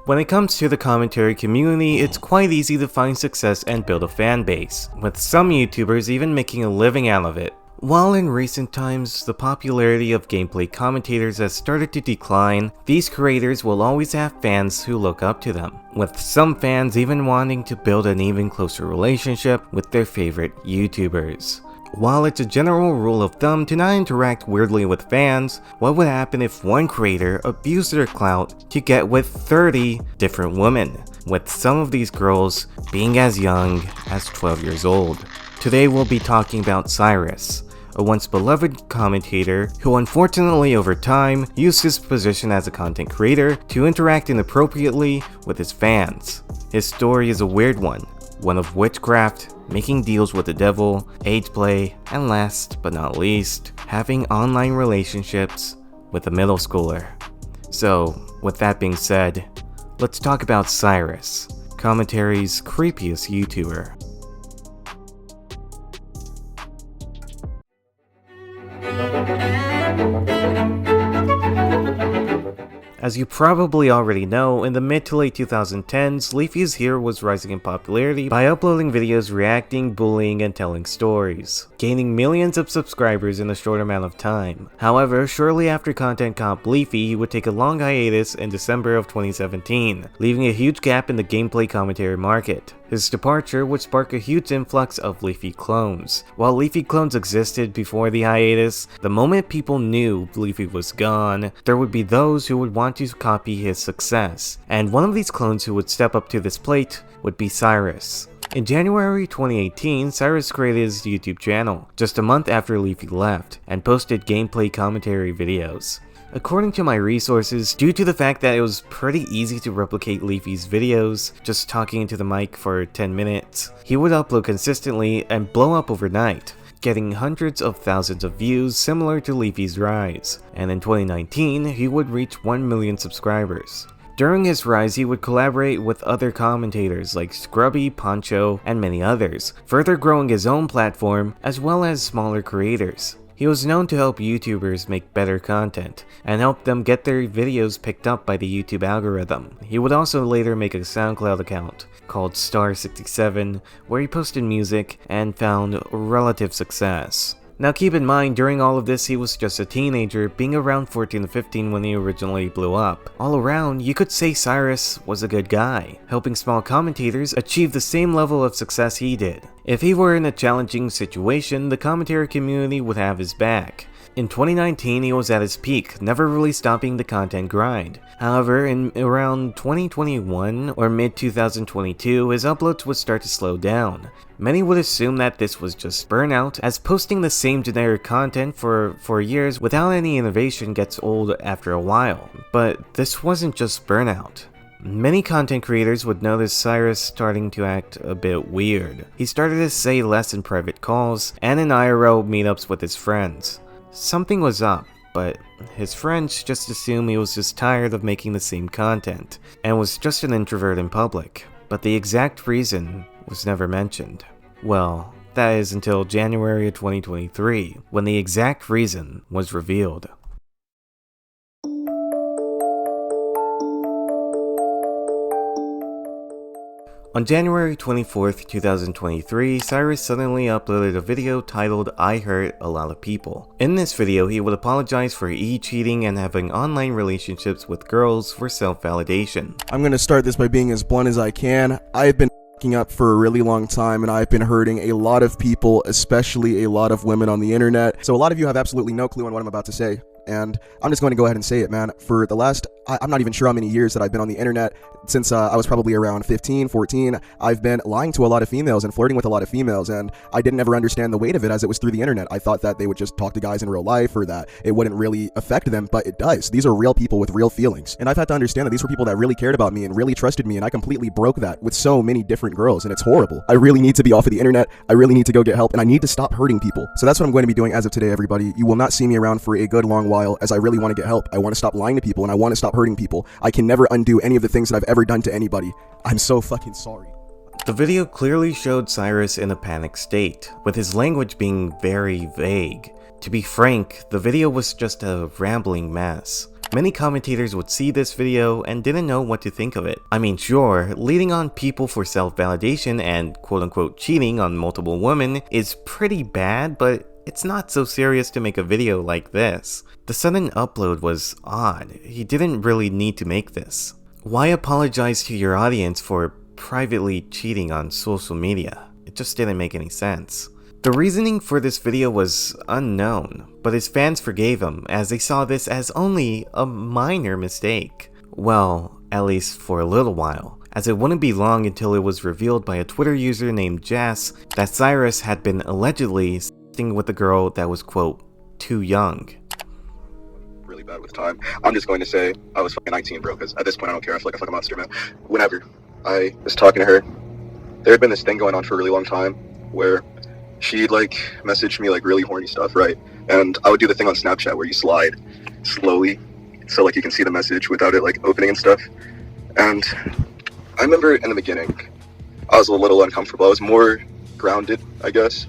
When it comes to the commentary community, it's quite easy to find success and build a fan base, with some YouTubers even making a living out of it. While in recent times, the popularity of gameplay commentators has started to decline, these creators will always have fans who look up to them, with some fans even wanting to build an even closer relationship with their favorite YouTubers. While it's a general rule of thumb to not interact weirdly with fans, what would happen if one creator abused their clout to get with 30 different women, with some of these girls being as young as 12 years old? Today we'll be talking about Cyrus, a once beloved commentator who unfortunately over time used his position as a content creator to interact inappropriately with his fans. His story is a weird one of witchcraft, making deals with the devil, age play, and last but not least, having online relationships with a middle schooler. So, with that being said, let's talk about Cyrus, commentary's creepiest YouTuber. As you probably already know, in the mid to late 2010s, Leafy's here was rising in popularity by uploading videos reacting, bullying, and telling stories, gaining millions of subscribers in a short amount of time. However, shortly after content comp Leafy, he would take a long hiatus in December of 2017, leaving a huge gap in the gameplay commentary market. His departure would spark a huge influx of Leafy clones. While Leafy clones existed before the hiatus, the moment people knew Leafy was gone, there would be those who would want to copy his success, and one of these clones who would step up to this plate would be Cyrus. In January 2018, Cyrus created his YouTube channel, just a month after Leafy left, and posted gameplay commentary videos. According to my resources, due to the fact that it was pretty easy to replicate Leafy's videos, just talking into the mic for 10 minutes, he would upload consistently and blow up overnight, getting hundreds of thousands of views similar to Leafy's rise, and in 2019, he would reach 1 million subscribers. During his rise, he would collaborate with other commentators like Scrubby, Poncho, and many others, further growing his own platform as well as smaller creators. He was known to help YouTubers make better content, and help them get their videos picked up by the YouTube algorithm. He would also later make a SoundCloud account called Star67, where he posted music and found relative success. Now keep in mind, during all of this he was just a teenager, being around 14 to 15 when he originally blew up. All around, you could say Cyrus was a good guy, helping small commentators achieve the same level of success he did. If he were in a challenging situation, the commentary community would have his back. In 2019, he was at his peak, never really stopping the content grind. However, in around 2021 or mid-2022, his uploads would start to slow down. Many would assume that this was just burnout, as posting the same generic content for years without any innovation gets old after a while. But this wasn't just burnout. Many content creators would notice Cyrus starting to act a bit weird. He started to say less in private calls and in IRL meetups with his friends. Something was up, but his friends just assumed he was just tired of making the same content, and was just an introvert in public. But the exact reason was never mentioned. Well, that is until January of 2023, when the exact reason was revealed. On January 24th, 2023, Cyrus suddenly uploaded a video titled "I Hurt a Lot of People." In this video, he would apologize for cheating and having online relationships with girls for self-validation. I'm gonna start this by being as blunt as I can. I've been f***ing up for a really long time, and I've been hurting a lot of people, especially a lot of women on the internet. So a lot of you have absolutely no clue on what I'm about to say, and I'm just going to go ahead and say it, man. For the last, I'm not even sure how many years that I've been on the internet. Since I was probably around 15, 14, I've been lying to a lot of females and flirting with a lot of females, and I didn't ever understand the weight of it as it was through the internet. I thought that they would just talk to guys in real life, or that it wouldn't really affect them, but it does. These are real people with real feelings, and I've had to understand that these were people that really cared about me and really trusted me, and I completely broke that with so many different girls, and it's horrible. I really need to be off of the internet. I really need to go get help, and I need to stop hurting people. So that's what I'm going to be doing as of today, everybody. You will not see me around for a good long while, as I really want to get help. I want to stop lying to people, and I want to stop hurting people. I can never undo any of the things that I've ever done to anybody. I'm so fucking sorry. The video clearly showed Cyrus in a panicked state, with his language being very vague. To be frank, the video was just a rambling mess. Many commentators would see this video and didn't know what to think of it. I mean, sure, leading on people for self-validation and quote-unquote cheating on multiple women is pretty bad, but it's not so serious to make a video like this. The sudden upload was odd. He didn't really need to make this. Why apologize to your audience for privately cheating on social media? It just didn't make any sense. The reasoning for this video was unknown, but his fans forgave him as they saw this as only a minor mistake. Well, at least for a little while, as it wouldn't be long until it was revealed by a Twitter user named Jess that Cyrus had been allegedly sexting with a girl that was, quote, too young. Really bad with time. I'm just going to say I was fucking 19, bro, because at this point I don't care. I feel like a fucking monster, man. Whenever I was talking to her, there had been this thing going on for a really long time where she'd like message me like really horny stuff, right? And I would do the thing on Snapchat where you slide slowly so like you can see the message without it like opening and stuff. And I remember in the beginning I was a little uncomfortable. I was more grounded, I guess.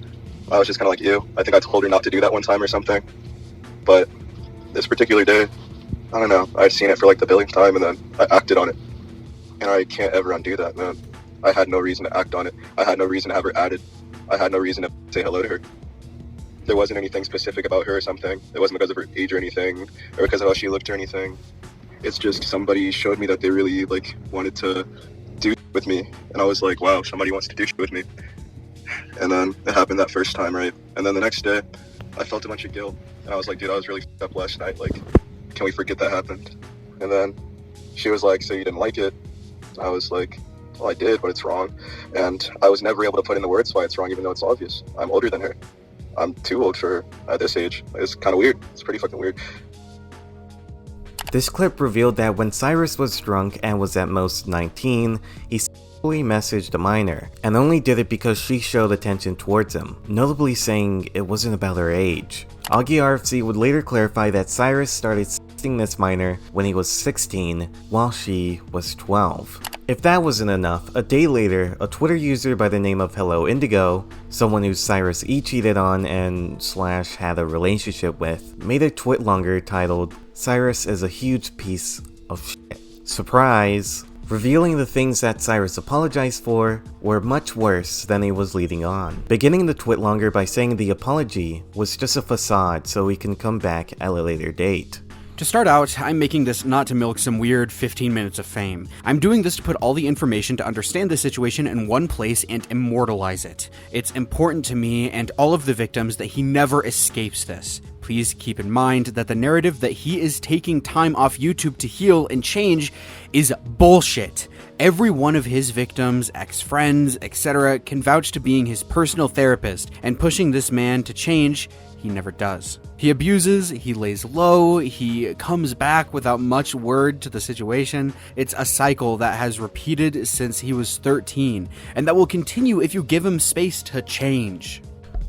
I was just kind of like, ew. I think I told her not to do that one time or something. But this particular day, I don't know, I'd seen it for like the billionth time and then I acted on it. And I can't ever undo that, man. I had no reason to act on it. I had no reason to have her added. I had no reason to say hello to her. There wasn't anything specific about her or something. It wasn't because of her age or anything, or because of how she looked or anything. It's just somebody showed me that they really like wanted to do with me, and I was like, wow, somebody wants to do with me. And then it happened that first time, right? And then the next day, I felt a bunch of guilt, and I was like, dude, I was really f***ed up last night. Like, can we forget that happened? And then she was like, so you didn't like it? I was like, well, I did, but it's wrong. And I was never able to put into words why it's wrong, even though it's obvious. I'm older than her. I'm too old for her at this age. It's kind of weird. It's pretty fucking weird. This clip revealed that when Cyrus was drunk and was at most 19, he sexually messaged a minor, and only did it because she showed attention towards him, notably saying it wasn't about her age. Augie RFC would later clarify that Cyrus started sexting this minor when he was 16, while she was 12. If that wasn't enough, a day later, a Twitter user by the name of Hello Indigo, someone who Cyrus cheated on and / had a relationship with, made a twit longer titled, "Cyrus is a huge piece of shit." Surprise! Revealing the things that Cyrus apologized for were much worse than he was leading on, beginning the twit longer by saying the apology was just a facade so he can come back at a later date. To start out, I'm making this not to milk some weird 15 minutes of fame. I'm doing this to put all the information to understand the situation in one place and immortalize it. It's important to me and all of the victims that he never escapes this. Please keep in mind that the narrative that he is taking time off YouTube to heal and change is bullshit. Every one of his victims, ex-friends, etc. can vouch to being his personal therapist, and pushing this man to change, he never does. He abuses, he lays low, he comes back without much word to the situation. It's a cycle that has repeated since he was 13, and that will continue if you give him space to change.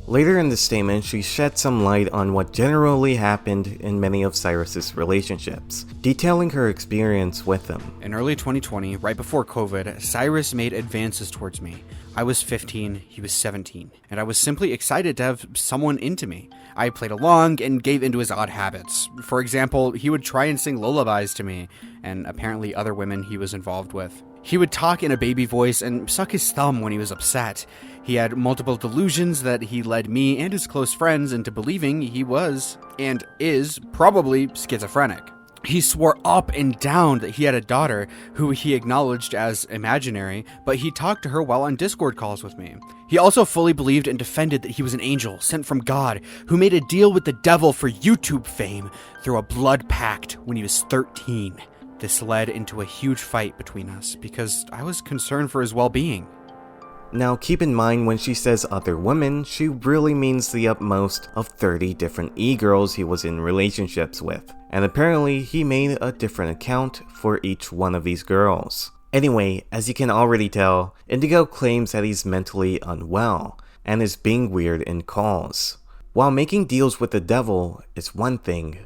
Later in the statement, she shed some light on what generally happened in many of Cyrus's relationships, detailing her experience with them. In early 2020, right before COVID, Cyrus made advances towards me. I was 15, he was 17, and I was simply excited to have someone into me. I played along and gave into his odd habits. For example, he would try and sing lullabies to me, and apparently other women he was involved with. He would talk in a baby voice and suck his thumb when he was upset. He had multiple delusions that he led me and his close friends into believing he was, and is, probably schizophrenic. He swore up and down that he had a daughter, who he acknowledged as imaginary, but he talked to her while on Discord calls with me. He also fully believed and defended that he was an angel sent from God, who made a deal with the devil for YouTube fame through a blood pact when he was 13. This led into a huge fight between us, because I was concerned for his well-being. Now keep in mind when she says other women, she really means the utmost of 30 different e-girls he was in relationships with, and apparently he made a different account for each one of these girls. Anyway, as you can already tell, Indigo claims that he's mentally unwell, and is being weird in calls. While making deals with the devil is one thing,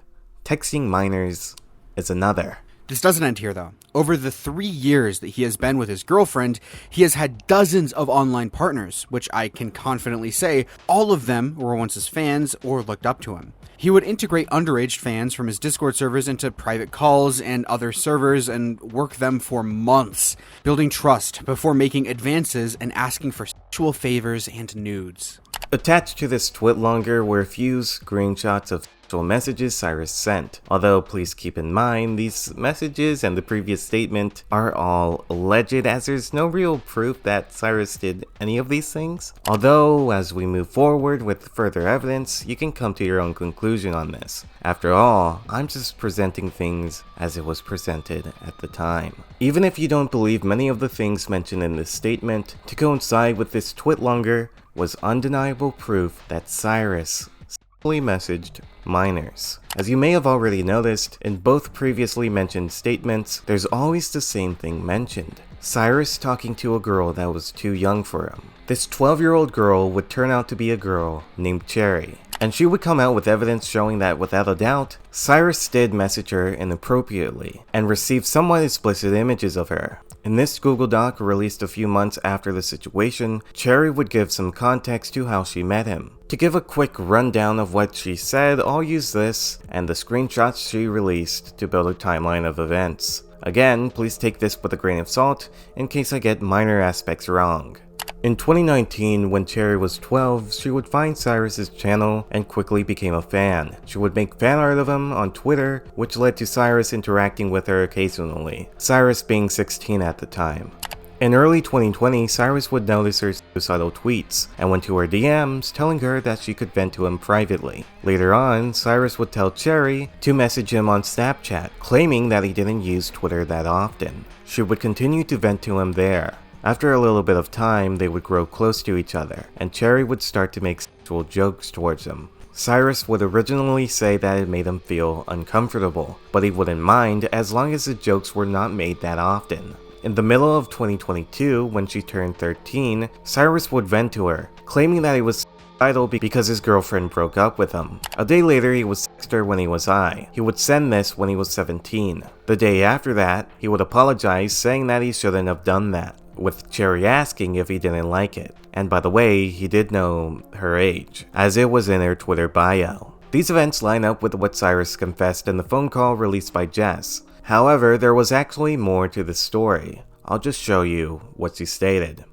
texting minors is another. This doesn't end here, though. Over the 3 years that he has been with his girlfriend, he has had dozens of online partners, which I can confidently say all of them were once his fans or looked up to him. He would integrate underage fans from his Discord servers into private calls and other servers and work them for months, building trust before making advances and asking for sexual favors and nudes. Attached to this twitlonger were a few screenshots of sexual messages Cyrus sent, although please keep in mind these messages and the previous statement are all alleged, as there's no real proof that Cyrus did any of these things. Although, as we move forward with further evidence, you can come to your own conclusion on this. After all, I'm just presenting things as it was presented at the time. Even if you don't believe many of the things mentioned in this statement, to coincide with this twitlonger was undeniable proof that Cyrus sexually messaged minors. As you may have already noticed, in both previously mentioned statements, there's always the same thing mentioned. Cyrus talking to a girl that was too young for him. This 12-year-old girl would turn out to be a girl named Cherry, and she would come out with evidence showing that without a doubt, Cyrus did message her inappropriately, and received somewhat explicit images of her. In this Google Doc released a few months after the situation, Cherry would give some context to how she met him. To give a quick rundown of what she said, I'll use this and the screenshots she released to build a timeline of events. Again, please take this with a grain of salt in case I get minor aspects wrong. In 2019, when Cherry was 12, she would find Cyrus's channel and quickly became a fan. She would make fan art of him on Twitter, which led to Cyrus interacting with her occasionally, Cyrus being 16 at the time. In early 2020, Cyrus would notice her suicidal tweets and went to her DMs telling her that she could vent to him privately. Later on, Cyrus would tell Cherry to message him on Snapchat, claiming that he didn't use Twitter that often. She would continue to vent to him there. After a little bit of time, they would grow close to each other, and Cherry would start to make sexual jokes towards him. Cyrus would originally say that it made him feel uncomfortable, but he wouldn't mind as long as the jokes were not made that often. In the middle of 2022, when she turned 13, Cyrus would vent to her, claiming that he was suicidal because his girlfriend broke up with him. A day later, he would text her when he was high. He would send this when he was 17. The day after that, he would apologize, saying that he shouldn't have done that, with Cherry asking if he didn't like it. And by the way, he did know her age, as it was in her Twitter bio. These events line up with what Cyrus confessed in the phone call released by Jess. However, there was actually more to the story. I'll just show you what she stated.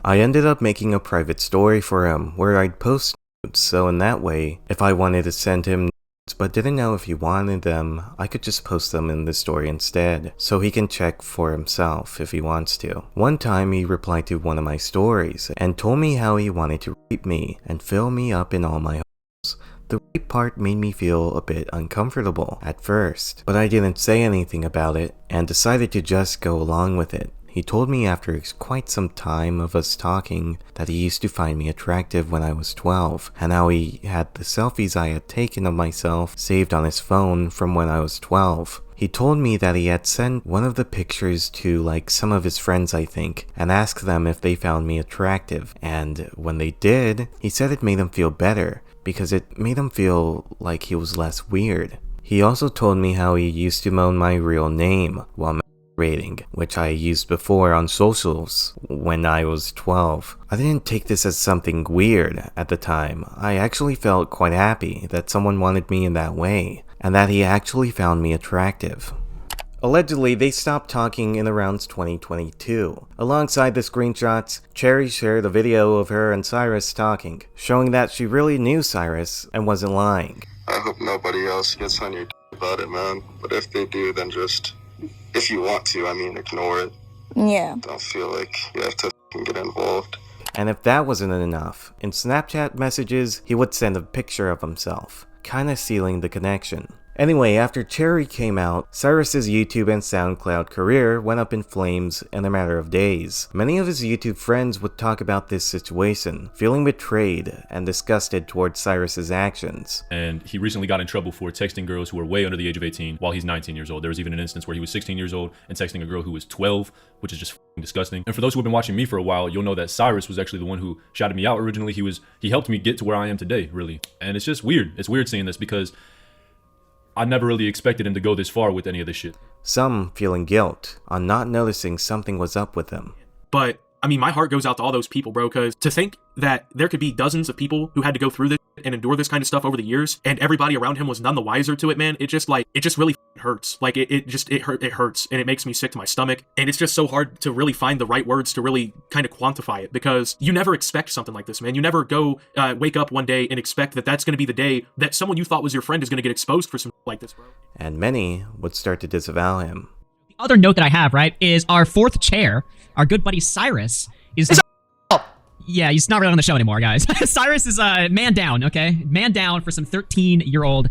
I ended up making a private story for him where I'd post nudes, so in that way, if I wanted to send him nudes but didn't know if he wanted them, I could just post them in the story instead, so he can check for himself if he wants to. One time he replied to one of my stories and told me how he wanted to rape me and fill me up in all my holes. The rape part made me feel a bit uncomfortable at first, but I didn't say anything about it and decided to just go along with it. He told me after quite some time of us talking that he used to find me attractive when I was 12, and how he had the selfies I had taken of myself saved on his phone from when I was 12. He told me that he had sent one of the pictures to some of his friends, I think, and asked them if they found me attractive, and when they did, he said it made him feel better, because it made him feel like he was less weird. He also told me how he used to moan my real name while rating, which I used before on socials when I was 12. I didn't take this as something weird at the time. I actually felt quite happy that someone wanted me in that way, and that he actually found me attractive. Allegedly, they stopped talking in around 2022. Alongside the screenshots, Cherry shared a video of her and Cyrus talking, showing that she really knew Cyrus and wasn't lying. I hope nobody else gets on your about it, man. But if they do, then just, if you want to, ignore it. Yeah. Don't feel like you have to get involved. And if that wasn't enough, in Snapchat messages, he would send a picture of himself, kinda sealing the connection. Anyway, after Cherry came out, Cyrus's YouTube and SoundCloud career went up in flames in a matter of days. Many of his YouTube friends would talk about this situation, feeling betrayed and disgusted towards Cyrus's actions. And he recently got in trouble for texting girls who were way under the age of 18 while he's 19 years old. There was even an instance where he was 16 years old and texting a girl who was 12, which is just disgusting. And for those who have been watching me for a while, you'll know that Cyrus was actually the one who shouted me out originally. He helped me get to where I am today, really. And it's just weird. It's weird seeing this because I never really expected him to go this far with any of this shit. some feeling guilt on not noticing something was up with him. But, I mean, my heart goes out to all those people, bro, because to think that there could be dozens of people who had to go through this and endure this kind of stuff over the years, and everybody around him was none the wiser to it, man, it just really hurts. Like, it hurts, and it makes me sick to my stomach, and it's just so hard to really find the right words to really kind of quantify it, because you never expect something like this, man. You never go wake up one day and expect that that's going to be the day that someone you thought was your friend is going to get exposed for something like this, bro. And many would start to disavow him. The other note that I have, right, is our fourth chair, our good buddy Cyrus, yeah, he's not really on the show anymore, guys. Cyrus is man down, okay? Man down for some 13-year-old.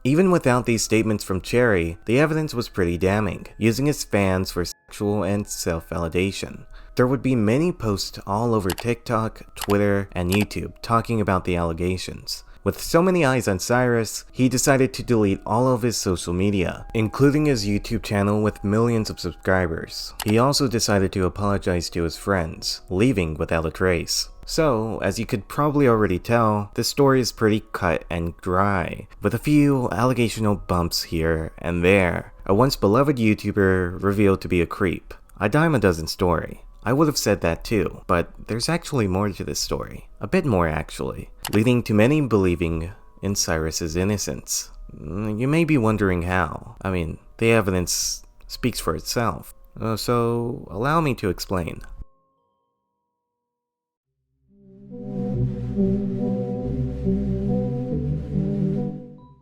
Even without these statements from Cherry, the evidence was pretty damning, using his fans for sexual and self-validation. There would be many posts all over TikTok, Twitter, and YouTube talking about the allegations. With so many eyes on Cyrus, he decided to delete all of his social media, including his YouTube channel with millions of subscribers. He also decided to apologize to his friends, leaving without a trace. So, as you could probably already tell, the story is pretty cut and dry, with a few allegational bumps here and there. A once beloved YouTuber revealed to be a creep. A dime a dozen story. I would have said that too, but there's actually more to this story. A bit more actually, leading to many believing in Cyrus's innocence. You may be wondering how. I mean, the evidence speaks for itself. So allow me to explain.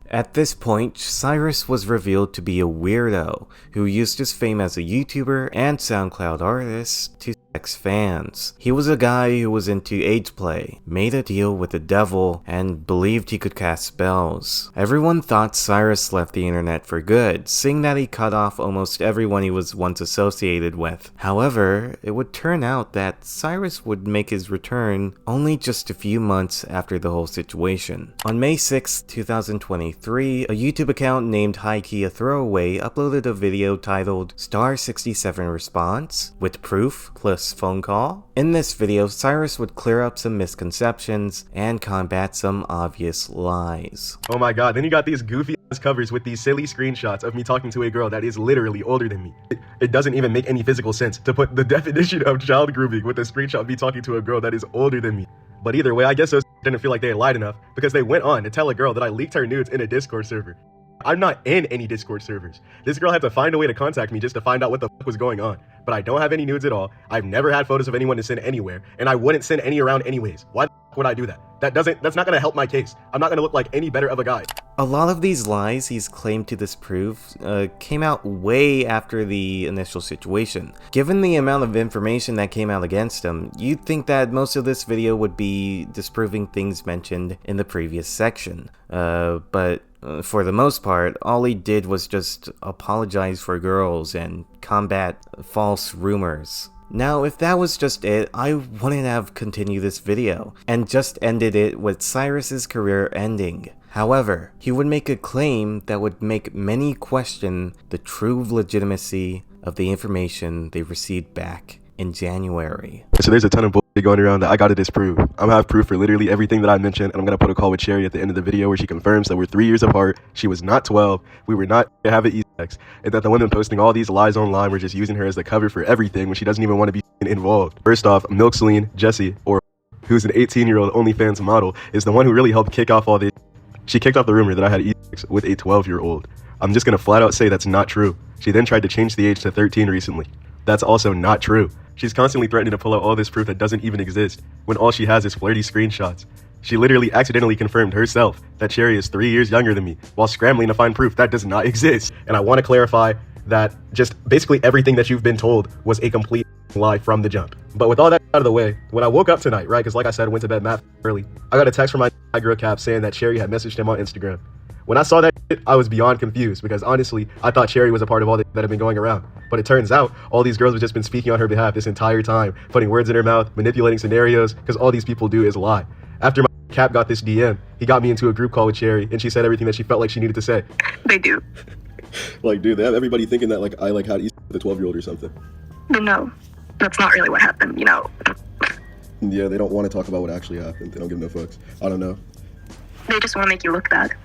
At this point, Cyrus was revealed to be a weirdo who used his fame as a YouTuber and SoundCloud artist to sex fans. He was a guy who was into age play, made a deal with the devil, and believed he could cast spells. Everyone thought Cyrus left the internet for good, seeing that he cut off almost everyone he was once associated with. However, it would turn out that Cyrus would make his return only just a few months after the whole situation. On May 6, 2023, a YouTube account named High-Key a Throwaway uploaded a video titled Star 67 Response with proof plus phone call. In this video, Cyrus would clear up some misconceptions and combat some obvious lies. Oh my god, then you got these goofy ass covers with these silly screenshots of me talking to a girl that is literally older than me. It doesn't even make any physical sense to put the definition of child grooming with a screenshot of me talking to a girl that is older than me. But either way, I guess those didn't feel like they had lied enough because they went on to tell a girl that I leaked her nudes in a Discord server. I'm not in any Discord servers. This girl had to find a way to contact me just to find out what the fuck was going on. But I don't have any nudes at all. I've never had photos of anyone to send anywhere, and I wouldn't send any around anyways. Why the fuck would I do that? That's not gonna help my case. I'm not gonna look like any better of a guy. A lot of these lies he's claimed to disprove came out way after the initial situation. Given the amount of information that came out against him, you'd think that most of this video would be disproving things mentioned in the previous section. But for the most part, all he did was just apologize for girls and combat false rumors. Now, if that was just it, I wouldn't have continued this video, and just ended it with Cyrus's career ending. However, he would make a claim that would make many question the true legitimacy of the information they received back in January. So there's a ton of bullshit going around that I gotta disprove. I'm gonna have proof for literally everything that I mentioned, and I'm gonna put a call with Cherry at the end of the video where she confirms that we're 3 years apart, she was not 12, we were not having sex, and that the women posting all these lies online were just using her as the cover for everything when she doesn't even want to be involved. First off, Milk Celine, Jessie, or who's an 18-year-old OnlyFans model, is the one who really helped kick off all this. She kicked off the rumor that I had sex with a 12-year-old. I'm just gonna flat out say that's not true. She then tried to change the age to 13 recently. That's also not true. She's constantly threatening to pull out all this proof that doesn't even exist, when all she has is flirty screenshots. She literally accidentally confirmed herself that Cherry is 3 years younger than me, while scrambling to find proof that does not exist. And I want to clarify that just basically everything that you've been told was a complete lie from the jump. But with all that out of the way, when I woke up tonight, right, because like I said, I went to bed mad early, I got a text from my girl Cap saying that Cherry had messaged him on Instagram. When I saw that shit, I was beyond confused because honestly, I thought Cherry was a part of all that had been going around. But it turns out all these girls have just been speaking on her behalf this entire time, putting words in her mouth, manipulating scenarios, because all these people do is lie. After my Cap got this DM, he got me into a group call with Cherry, and she said everything that she felt like she needed to say. They do. Like, dude, they have everybody thinking that, like, I, like, had with a 12-year-old or something. But no, that's not really what happened, you know. Yeah, they don't want to talk about what actually happened. They don't give no fucks. I don't know. They just want to make you look bad.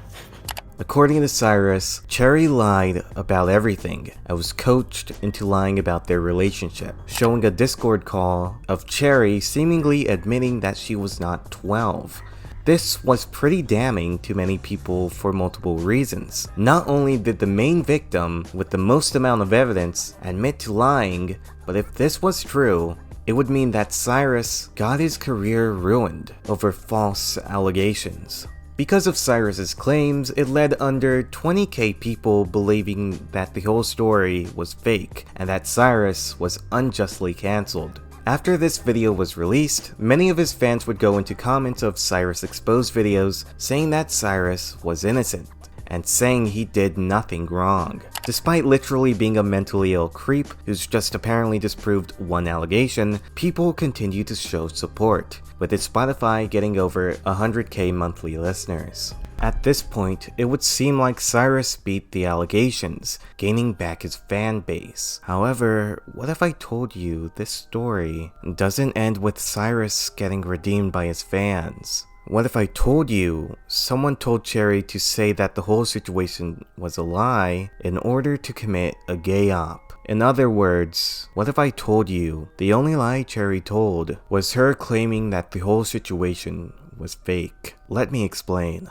According to Cyrus, Cherry lied about everything and was coached into lying about their relationship, showing a Discord call of Cherry seemingly admitting that she was not 12. This was pretty damning to many people for multiple reasons. Not only did the main victim, with the most amount of evidence, admit to lying, but if this was true, it would mean that Cyrus got his career ruined over false allegations. Because of Cyrus's claims, it led under 20k people believing that the whole story was fake and that Cyrus was unjustly cancelled. After this video was released, many of his fans would go into comments of Cyrus Exposed videos saying that Cyrus was innocent and saying he did nothing wrong. Despite literally being a mentally ill creep who's just apparently disproved one allegation, people continue to show support, with his Spotify getting over 100k monthly listeners. At this point, it would seem like Cyrus beat the allegations, gaining back his fan base. However, what if I told you this story doesn't end with Cyrus getting redeemed by his fans? What if I told you someone told Cherry to say that the whole situation was a lie in order to commit a gay op? In other words, what if I told you the only lie Cherry told was her claiming that the whole situation was fake? Let me explain.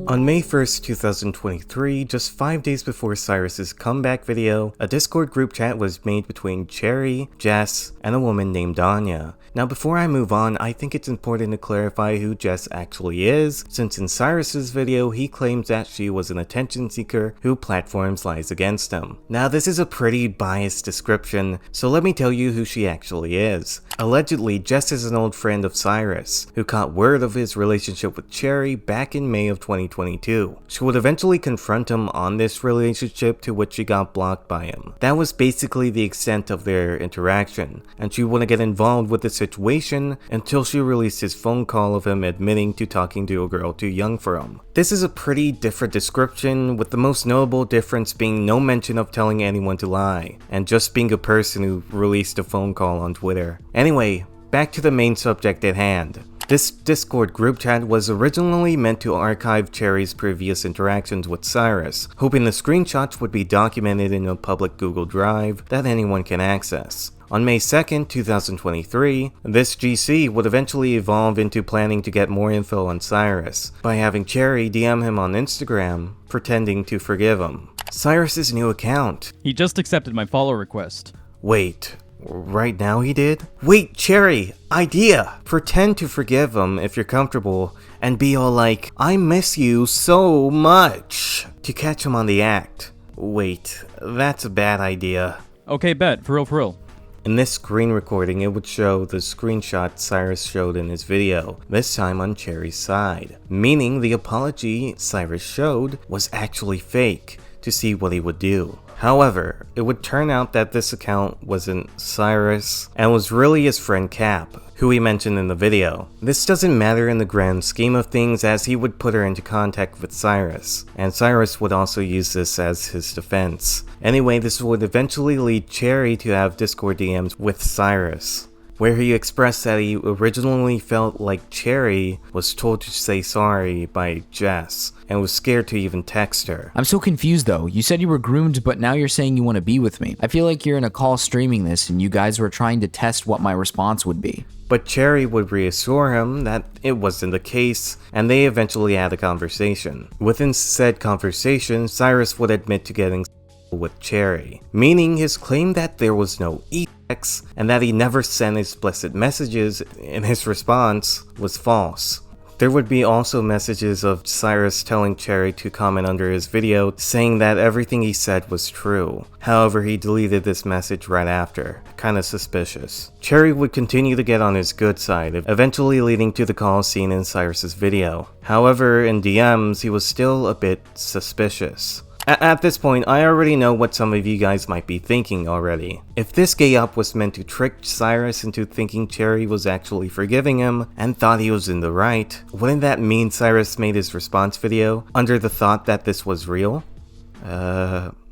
On May 1st, 2023, just 5 days before Cyrus's comeback video, a Discord group chat was made between Cherry, Jess, and a woman named Anya. Now before I move on, I think it's important to clarify who Jess actually is, since in Cyrus's video he claims that she was an attention seeker who platforms lies against him. Now this is a pretty biased description, so let me tell you who she actually is. Allegedly, Jess is an old friend of Cyrus, who caught word of his relationship with Cherry back in May of 2022. She would eventually confront him on this relationship, to which she got blocked by him. That was basically the extent of their interaction, and she wouldn't get involved with the situation until she released his phone call of him admitting to talking to a girl too young for him. This is a pretty different description, with the most notable difference being no mention of telling anyone to lie, and just being a person who released a phone call on Twitter. Anyway, back to the main subject at hand. This Discord group chat was originally meant to archive Cherry's previous interactions with Cyrus, hoping the screenshots would be documented in a public Google Drive that anyone can access. On May 2nd, 2023, this GC would eventually evolve into planning to get more info on Cyrus, by having Cherry DM him on Instagram, pretending to forgive him. Cyrus's new account. He just accepted my follow request. Wait, right now he did? Wait, Cherry! Idea! Pretend to forgive him if you're comfortable, and be all like, I miss you so much, to catch him on the act. Wait, that's a bad idea. Okay, bet. For real. In this screen recording, it would show the screenshot Cyrus showed in his video, this time on Cherry's side, meaning the apology Cyrus showed was actually fake, to see what he would do. However, it would turn out that this account wasn't Cyrus, and was really his friend Cap, who he mentioned in the video. This doesn't matter in the grand scheme of things, as he would put her into contact with Cyrus, and Cyrus would also use this as his defense. Anyway, this would eventually lead Cherry to have Discord DMs with Cyrus, where he expressed that he originally felt like Cherry was told to say sorry by Jess, and was scared to even text her. I'm so confused though. You said you were groomed, but now you're saying you want to be with me. I feel like you're in a call streaming this and you guys were trying to test what my response would be. But Cherry would reassure him that it wasn't the case, and they eventually had a conversation. Within said conversation, Cyrus would admit to getting with Cherry, meaning his claim that there was no e-sex and that he never sent explicit messages in his response was false. There would be also messages of Cyrus telling Cherry to comment under his video, saying that everything he said was true. However, he deleted this message right after. Kinda suspicious. Cherry would continue to get on his good side, eventually leading to the call seen in Cyrus's video. However, in DMs, he was still a bit suspicious. At this point, I already know what some of you guys might be thinking already. If this gay up was meant to trick Cyrus into thinking Cherry was actually forgiving him and thought he was in the right, wouldn't that mean Cyrus made his response video under the thought that this was real?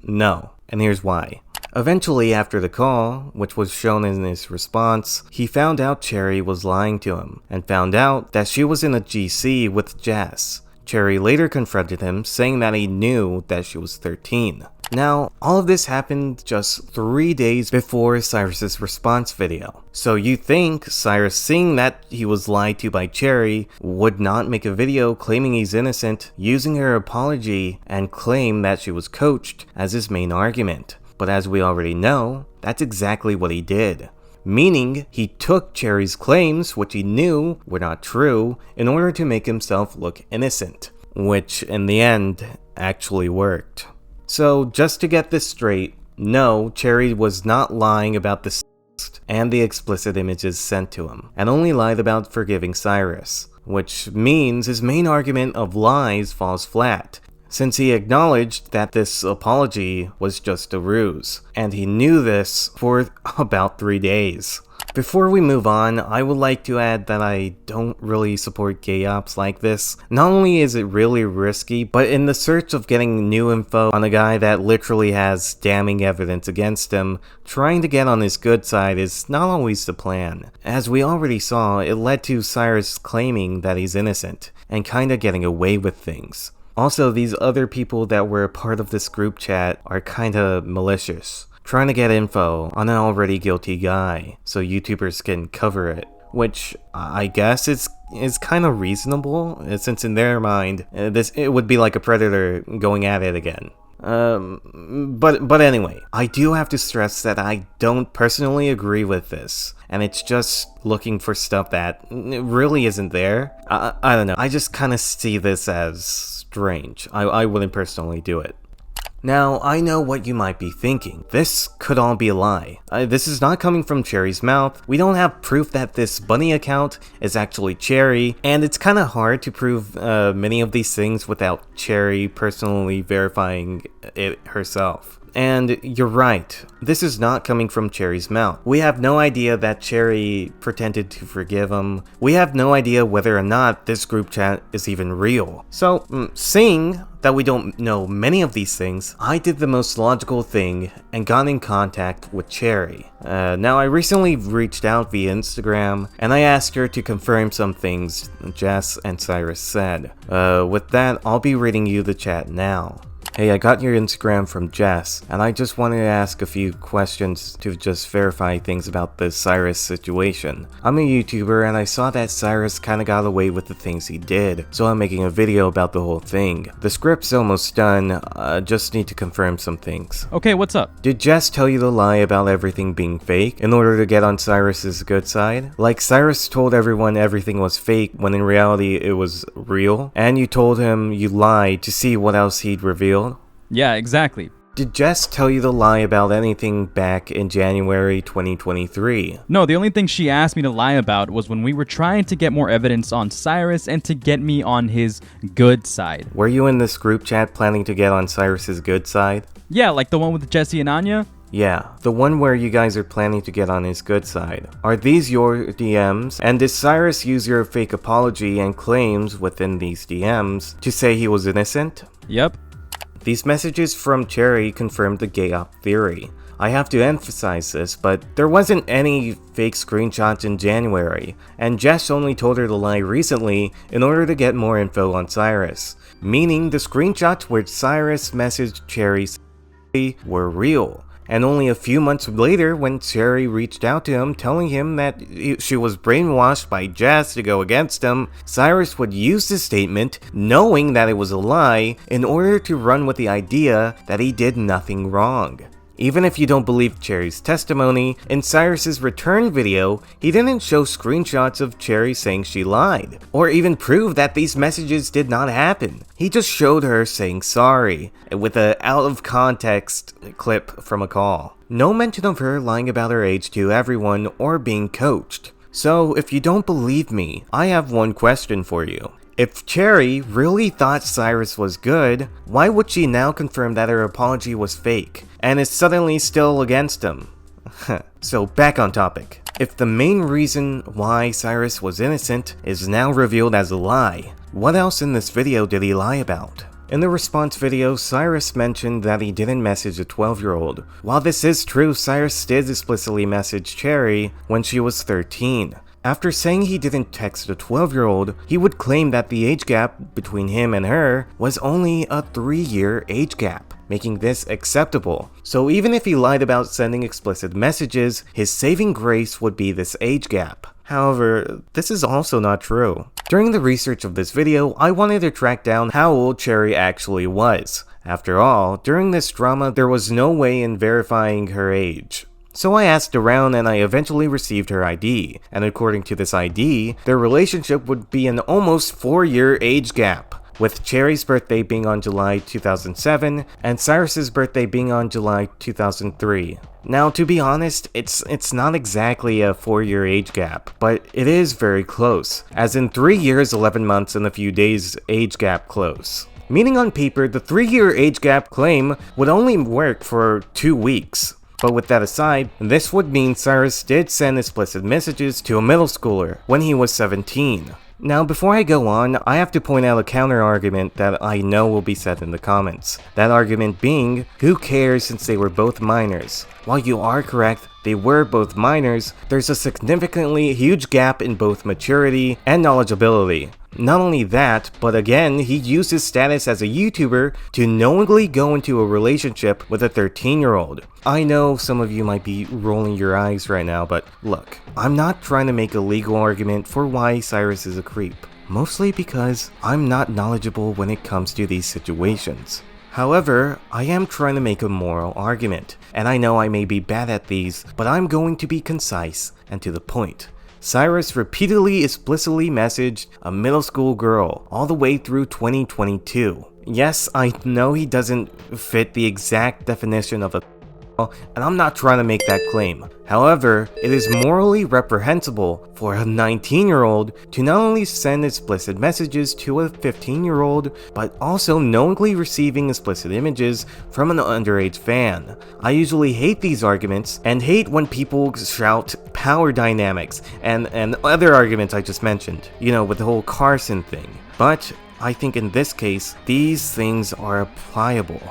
No, and here's why. Eventually, after the call, which was shown in his response, he found out Cherry was lying to him, and found out that she was in a GC with Jess. Cherry later confronted him, saying that he knew that she was 13. Now, all of this happened just 3 days before Cyrus's response video. So you think Cyrus, seeing that he was lied to by Cherry, would not make a video claiming he's innocent, using her apology and claim that she was coached as his main argument. But as we already know, that's exactly what he did. Meaning, he took Cherry's claims, which he knew were not true, in order to make himself look innocent. Which, in the end, actually worked. So, just to get this straight, no, Cherry was not lying about the sex and the explicit images sent to him, and only lied about forgiving Cyrus. Which means his main argument of lies falls flat, since he acknowledged that this apology was just a ruse, and he knew this for about 3 days. Before we move on, I would like to add that I don't really support gay ops like this. Not only is it really risky, but in the search of getting new info on a guy that literally has damning evidence against him, trying to get on his good side is not always the plan. As we already saw, it led to Cyrus claiming that he's innocent, and kinda getting away with things. Also, these other people that were a part of this group chat are kinda malicious, trying to get info on an already guilty guy, so YouTubers can cover it. Which, I guess is kinda reasonable, since in their mind, it would be like a predator going at it again. But anyway, I do have to stress that I don't personally agree with this, and it's just looking for stuff that really isn't there. I don't know, I just kinda see this as strange. I wouldn't personally do it. Now, I know what you might be thinking. This could all be a lie. This is not coming from Cherry's mouth. We don't have proof that this bunny account is actually Cherry, and it's kind of hard to prove many of these things without Cherry personally verifying it herself. And you're right, this is not coming from Cherry's mouth. We have no idea that Cherry pretended to forgive him. We have no idea whether or not this group chat is even real. So, seeing that we don't know many of these things, I did the most logical thing and got in contact with Cherry. Now, I recently reached out via Instagram, and I asked her to confirm some things Jess and Cyrus said. With that, I'll be reading you the chat now. Hey, I got your Instagram from Jess, and I just wanted to ask a few questions to just verify things about the Cyrus situation. I'm a YouTuber, and I saw that Cyrus kinda got away with the things he did, so I'm making a video about the whole thing. The script's almost done, just need to confirm some things. Okay, what's up? Did Jess tell you the lie about everything being fake in order to get on Cyrus's good side? Like, Cyrus told everyone everything was fake when in reality it was real, and you told him you lied to see what else he'd reveal? Yeah, exactly. Did Jess tell you the lie about anything back in January 2023? No, the only thing she asked me to lie about was when we were trying to get more evidence on Cyrus and to get me on his good side. Were you in this group chat planning to get on Cyrus's good side? Yeah, like the one with Jesse and Anya? Yeah, the one where you guys are planning to get on his good side. Are these your DMs? And did Cyrus use your fake apology and claims within these DMs to say he was innocent? Yep. These messages from Cherry confirmed the gay op theory. I have to emphasize this, but there wasn't any fake screenshots in January, and Jess only told her to lie recently in order to get more info on Cyrus. Meaning the screenshots where Cyrus messaged Cherry were real. And only a few months later, when Cherry reached out to him telling him that she was brainwashed by Jess to go against him, Cyrus would use this statement, knowing that it was a lie, in order to run with the idea that he did nothing wrong. Even if you don't believe Cherry's testimony, in Cyrus's return video, he didn't show screenshots of Cherry saying she lied, or even prove that these messages did not happen. He just showed her saying sorry, with a out-of-context clip from a call. No mention of her lying about her age to everyone or being coached. So, if you don't believe me, I have one question for you. If Cherry really thought Cyrus was good, why would she now confirm that her apology was fake, and is suddenly still against him? So back on topic. If the main reason why Cyrus was innocent is now revealed as a lie, what else in this video did he lie about? In the response video, Cyrus mentioned that he didn't message a 12-year-old. While this is true, Cyrus did explicitly message Cherry when she was 13. After saying he didn't text a 12-year-old, he would claim that the age gap between him and her was only a 3-year age gap, making this acceptable. So even if he lied about sending explicit messages, his saving grace would be this age gap. However, this is also not true. During the research of this video, I wanted to track down how old Cherry actually was. After all, during this drama, there was no way in verifying her age. So I asked around and I eventually received her ID, and according to this ID, their relationship would be an almost 4-year age gap, with Cherry's birthday being on July 2007 and Cyrus's birthday being on July 2003. Now, to be honest, it's not exactly a 4-year age gap, but it is very close, as in 3 years, 11 months, and a few days age gap close. Meaning on paper, the 3-year age gap claim would only work for 2 weeks. But with that aside, this would mean Cyrus did send explicit messages to a middle schooler when he was 17. Now, before I go on, I have to point out a counter-argument that I know will be said in the comments. That argument being, who cares since they were both minors? While you are correct, they were both minors, there's a significantly huge gap in both maturity and knowledgeability. Not only that, but again, he used his status as a YouTuber to knowingly go into a relationship with a 13-year-old. I know some of you might be rolling your eyes right now, but look, I'm not trying to make a legal argument for why Cyrus is a creep. Mostly because I'm not knowledgeable when it comes to these situations. However, I am trying to make a moral argument, and I know I may be bad at these, but I'm going to be concise and to the point. Cyrus repeatedly explicitly messaged a middle school girl all the way through 2022. Yes, I know he doesn't fit the exact definition of a and I'm not trying to make that claim. However, it is morally reprehensible for a 19-year-old to not only send explicit messages to a 15-year-old, but also knowingly receiving explicit images from an underage fan. I usually hate these arguments and hate when people shout power dynamics and other arguments I just mentioned, you know, with the whole Carson thing. But I think in this case, these things are applicable.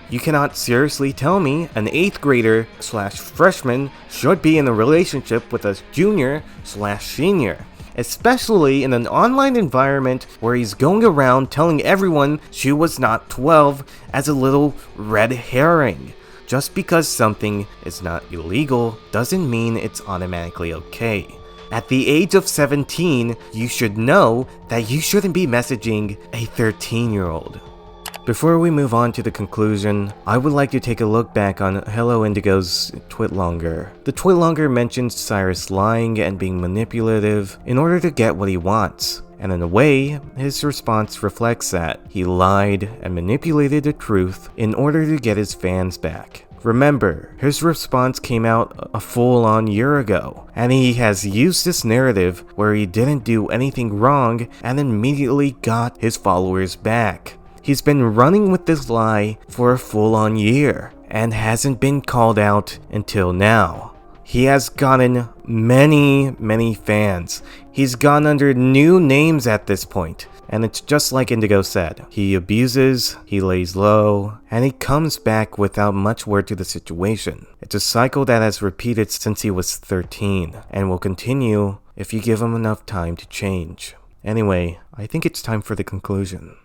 You cannot seriously tell me an 8th grader / freshman should be in a relationship with a junior / senior, especially in an online environment where he's going around telling everyone she was not 12 as a little red herring. Just because something is not illegal doesn't mean it's automatically okay. At the age of 17, you should know that you shouldn't be messaging a 13-year-old. Before we move on to the conclusion, I would like to take a look back on Hello Indigo's Twitlonger. The Twitlonger mentions Cyrus lying and being manipulative in order to get what he wants. And in a way, his response reflects that. He lied and manipulated the truth in order to get his fans back. Remember, his response came out a full-on year ago, and he has used this narrative where he didn't do anything wrong and immediately got his followers back. He's been running with this lie for a full-on year, and hasn't been called out until now. He has gotten many fans. He's gone under new names at this point, and it's just like Indigo said. He abuses, he lays low, and he comes back without much word to the situation. It's a cycle that has repeated since he was 13, and will continue if you give him enough time to change. Anyway, I think it's time for the conclusion.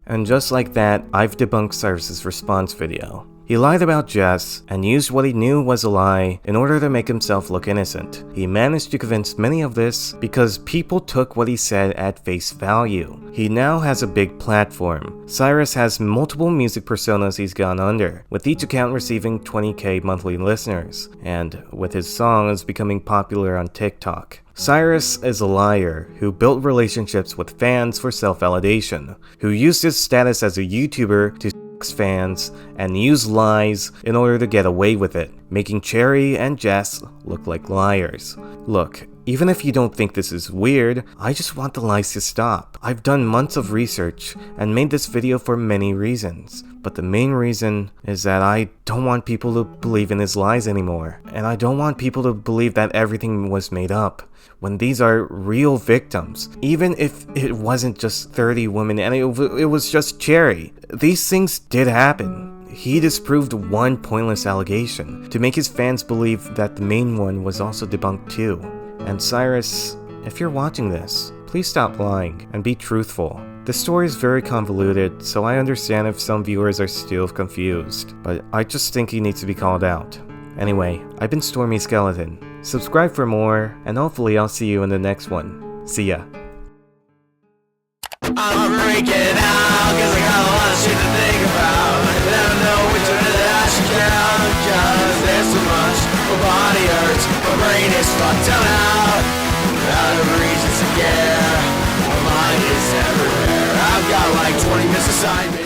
And just like that, I've debunked Cyrus's response video. He lied about Jess and used what he knew was a lie in order to make himself look innocent. He managed to convince many of this because people took what he said at face value. He now has a big platform. Cyrus has multiple music personas he's gone under, with each account receiving 20k monthly listeners, and with his songs becoming popular on TikTok. Cyrus is a liar who built relationships with fans for self-validation, who used his status as a YouTuber to fans and use lies in order to get away with it, making Cherry and Jess look like liars. Look, Even if you don't think this is weird, I just want the lies to stop. I've done months of research and made this video for many reasons, but the main reason is that I don't want people to believe in his lies anymore, and I don't want people to believe that everything was made up, when these are real victims. Even if it wasn't just 30 women and it was just Cherry, these things did happen. He disproved one pointless allegation to make his fans believe that the main one was also debunked too. And Cyrus, if you're watching this, please stop lying and be truthful. The story is very convoluted, so I understand if some viewers are still confused, but I just think he needs to be called out. Anyway, I've been Stormy Skeleton. Subscribe for more, and hopefully I'll see you in the next one. See ya. I'm freaking out, cause I got a lot of shit to think about. I don't know which one that I should count, cause there's so much. My body hurts, my brain is fucked out. Out of reasons to care, my mind is everywhere. I've got like 20 missed assignments.